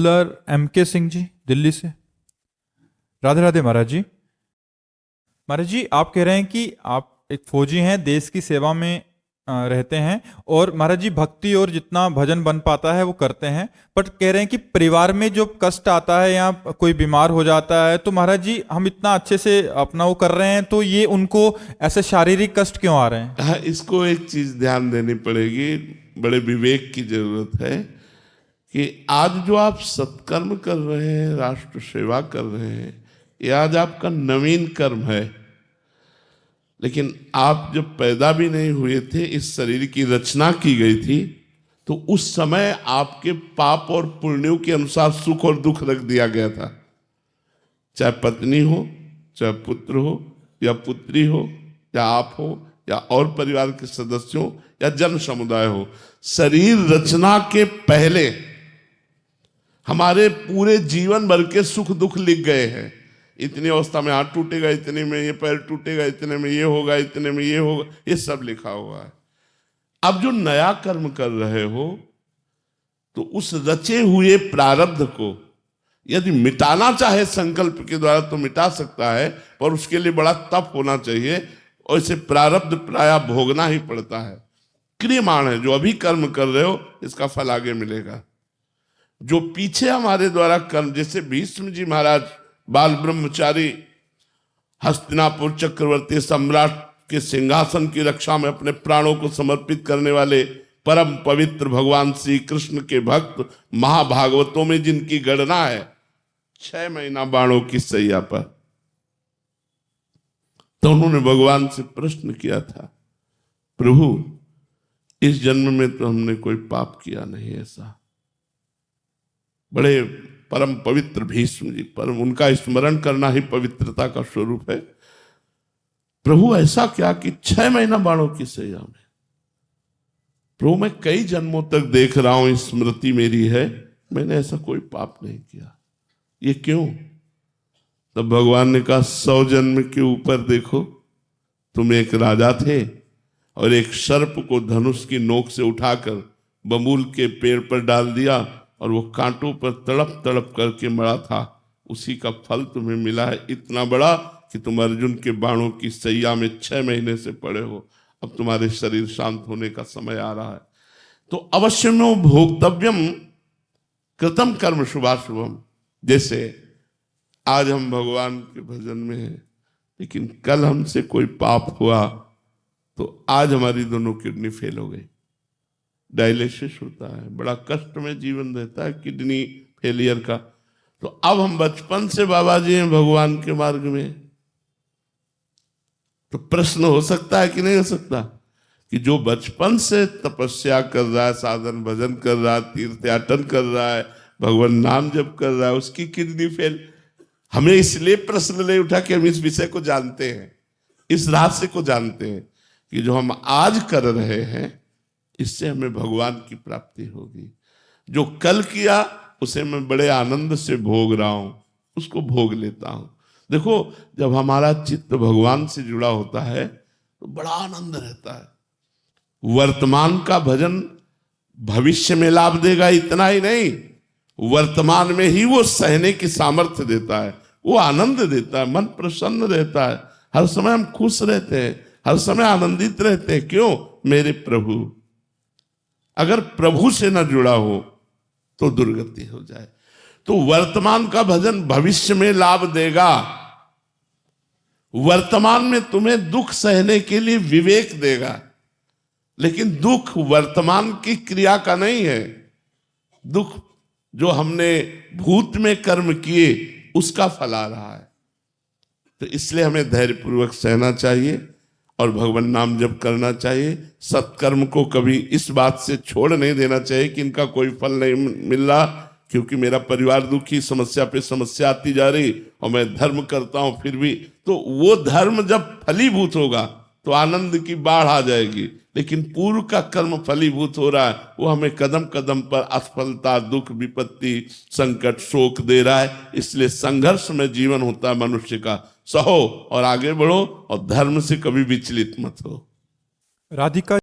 MK Singh ji Delhi से। राधे राधे महाराज जी। महाराज जी, आप कह रहे हैं कि आप एक फौजी हैं, देश की सेवा में रहते हैं, और महाराज जी भक्ति और जितना भजन बन पाता है वो करते हैं, बट कह रहे हैं कि परिवार में जो कष्ट आता है या कोई बीमार हो जाता है तो महाराज जी हम इतना अच्छे से अपना वो कर रहे हैं, तो ये उनको ऐसे शारीरिक कष्ट क्यों आ रहे हैं? हाँ, इसको एक चीज ध्यान देनी पड़ेगी, बड़े विवेक की जरूरत है कि आज जो आप सत्कर्म कर रहे हैं, राष्ट्र सेवा कर रहे हैं, ये आज आपका नवीन कर्म है। लेकिन आप जब पैदा भी नहीं हुए थे, इस शरीर की रचना की गई थी, तो उस समय आपके पाप और पुण्यों के अनुसार सुख और दुख रख दिया गया था। चाहे पत्नी हो, चाहे पुत्र हो या पुत्री हो, या आप हो या और परिवार के सदस्य हो या जन समुदाय हो, शरीर रचना के पहले हमारे पूरे जीवन भर के सुख दुख लिख गए हैं। इतनी अवस्था में हाथ टूटेगा, इतने में ये पैर टूटेगा, इतने में ये होगा, इतने में ये होगा, ये सब लिखा हुआ है। अब जो नया कर्म कर रहे हो, तो उस रचे हुए प्रारब्ध को यदि मिटाना चाहे संकल्प के द्वारा तो मिटा सकता है, पर उसके लिए बड़ा तप होना चाहिए, और इसे प्रारब्ध प्राय भोगना ही पड़ता है। क्रियमाण है, जो अभी कर्म कर रहे हो इसका फल आगे मिलेगा। जो पीछे हमारे द्वारा कर्म, जैसे भीष्म जी महाराज बाल ब्रह्मचारी हस्तिनापुर चक्रवर्ती सम्राट के सिंहासन की रक्षा में अपने प्राणों को समर्पित करने वाले परम पवित्र भगवान श्री कृष्ण के भक्त, महाभागवतों में जिनकी गणना है 6 महीना बाणों की सैया पर, तो उन्होंने भगवान से प्रश्न किया था, प्रभु इस जन्म में तो हमने कोई पाप किया नहीं। ऐसा बड़े परम पवित्र भीष्म जी, परम उनका स्मरण करना ही पवित्रता का स्वरूप है। प्रभु ऐसा क्या कि 6 महीना बाणों की सैया में, प्रभु मैं कई जन्मों तक देख रहा हूं, स्मृति मेरी है, मैंने ऐसा कोई पाप नहीं किया, ये क्यों? तब भगवान ने कहा 100 जन्म के ऊपर देखो, तुम एक राजा थे और एक सर्प को धनुष की नोक से उठाकर बबूल के पेड़ पर डाल दिया और वो कांटों पर तड़प तड़प करके मरा था, उसी का फल तुम्हें मिला है इतना बड़ा कि तुम अर्जुन के बाणों की सैया में 6 महीने से पड़े हो। अब तुम्हारे शरीर शांत होने का समय आ रहा है, तो अवश्य में भोक्तव्यम कृतम कर्म शुभाशुभम। जैसे आज हम भगवान के भजन में हैं, लेकिन कल हमसे कोई पाप हुआ तो आज हमारी दोनों किडनी फेल हो गई, डायलिसिस होता है, बड़ा कष्ट में जीवन रहता है किडनी फेलियर का। तो अब हम बचपन से बाबा जी हैं भगवान के मार्ग में, तो प्रश्न हो सकता है कि नहीं हो सकता कि जो बचपन से तपस्या कर रहा है, साधन भजन कर रहा है, तीर्थयाटन कर रहा है, भगवान नाम जप कर रहा है, उसकी किडनी फेल। हमें इसलिए प्रश्न ले उठा कि हम इस विषय को जानते हैं, इस रहस्य को जानते हैं कि जो हम आज कर रहे हैं इससे हमें भगवान की प्राप्ति होगी। जो कल किया उसे मैं बड़े आनंद से भोग रहा हूं, उसको भोग लेता हूं। देखो, जब हमारा चित्त भगवान से जुड़ा होता है तो बड़ा आनंद रहता है। वर्तमान का भजन भविष्य में लाभ देगा, इतना ही नहीं, वर्तमान में ही वो सहने की सामर्थ्य देता है, वो आनंद देता है, मन प्रसन्न रहता है, हर समय हम खुश रहते हैं, हर समय आनंदित रहते हैं। क्यों? मेरे प्रभु। अगर प्रभु से न जुड़ा हो तो दुर्गति हो जाए। तो वर्तमान का भजन भविष्य में लाभ देगा, वर्तमान में तुम्हें दुख सहने के लिए विवेक देगा, लेकिन दुख वर्तमान की क्रिया का नहीं है, दुख जो हमने भूत में कर्म किए उसका फल आ रहा है। तो इसलिए हमें धैर्यपूर्वक सहना चाहिए और भगवान नाम जप करना चाहिए। सत्कर्म को कभी इस बात से छोड़ नहीं देना चाहिए कि इनका कोई फल नहीं मिल रहा, क्योंकि मेरा परिवार दुखी, समस्या पे समस्या आती जा रही, और मैं धर्म करता हूं फिर भी, तो वो धर्म जब फलीभूत होगा तो आनंद की बाढ़ आ जाएगी। लेकिन पूर्व का कर्म फलीभूत हो रहा है, वो हमें कदम कदम पर असफलता, दुख, विपत्ति, संकट, शोक दे रहा है। इसलिए संघर्ष में जीवन होता है मनुष्य का। सहो और आगे बढ़ो, और धर्म से कभी विचलित मत हो। राधिका